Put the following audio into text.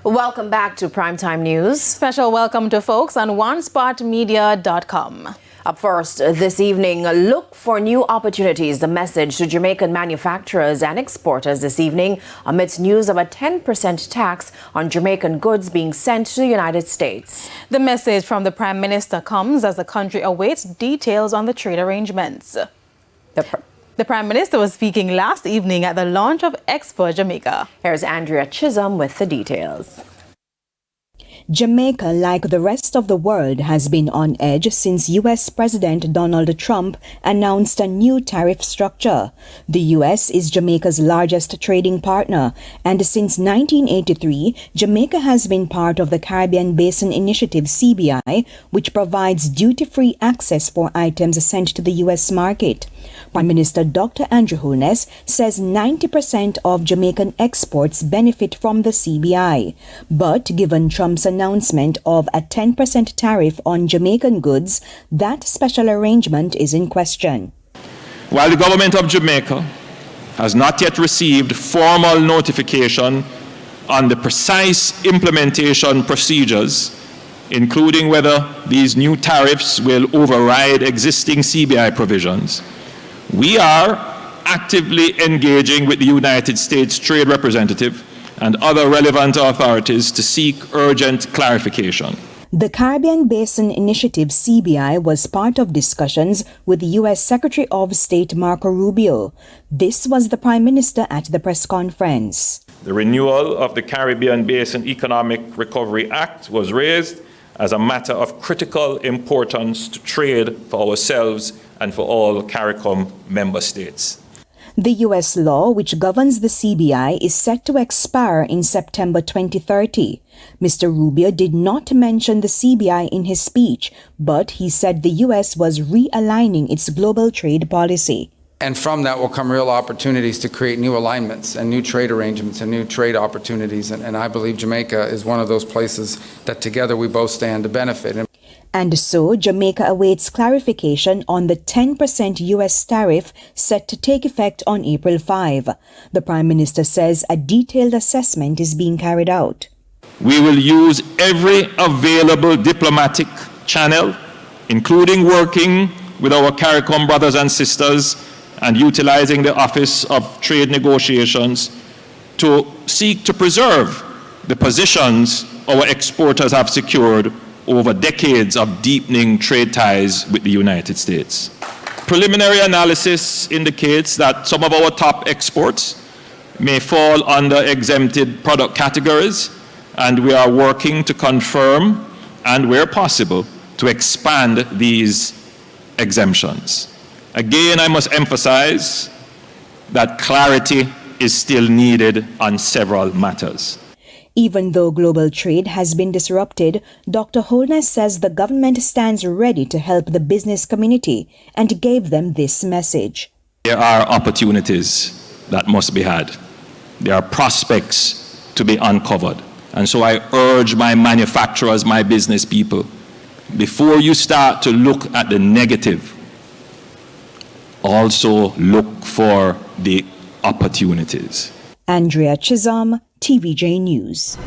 Welcome back to Primetime News. Special welcome to folks on OneSpotMedia.com. Up first this evening, look for new opportunities. The message to Jamaican manufacturers and exporters this evening amidst news of a 10% tax on Jamaican goods being sent to the United States. The message from the Prime Minister comes as the country awaits details on the trade arrangements. The Prime Minister was speaking last evening at the launch of Expo Jamaica. Here's Andrea Chisholm with the details. Jamaica, like the rest of the world, has been on edge since U.S. President Donald Trump announced a new tariff structure. The U.S. is Jamaica's largest trading partner, and since 1983, Jamaica has been part of the Caribbean Basin Initiative (CBI), which provides duty-free access for items sent to the U.S. market. Prime Minister Dr. Andrew Holness says 90% of Jamaican exports benefit from the CBI. But given Trump's announcement of a 10% tariff on Jamaican goods, that special arrangement is in question. While the government of Jamaica has not yet received formal notification on the precise implementation procedures, including whether these new tariffs will override existing CBI provisions, we are actively engaging with the United States Trade Representative and other relevant authorities to seek urgent clarification. The Caribbean Basin Initiative (CBI) was part of discussions with the U.S. Secretary of State Marco Rubio. This was the Prime Minister at the press conference. The renewal of the Caribbean Basin Economic Recovery Act was raised as a matter of critical importance to trade for ourselves and for all CARICOM member states. The U.S. law which governs the CBI is set to expire in September 2030. Mr. Rubio did not mention the CBI in his speech, but he said the U.S. was realigning its global trade policy. And from that will come real opportunities to create new alignments and new trade arrangements and new trade opportunities. And I believe Jamaica is one of those places that together we both stand to benefit. And so Jamaica awaits clarification on the 10% U.S. tariff set to take effect on April 5. The Prime Minister says a detailed assessment is being carried out. We will use every available diplomatic channel, including working with our CARICOM brothers and sisters and utilizing the Office of Trade Negotiations to seek to preserve the positions our exporters have secured over decades of deepening trade ties with the United States. Preliminary analysis indicates that some of our top exports may fall under exempted product categories, and we are working to confirm and, where possible, to expand these exemptions. Again, I must emphasize that clarity is still needed on several matters. Even though global trade has been disrupted, Dr. Holness says the government stands ready to help the business community and gave them this message. There are opportunities that must be had. There are prospects to be uncovered. And so I urge my manufacturers, my business people, before you start to look at the negative, also look for the opportunities. Andrea Chisholm, TVJ News.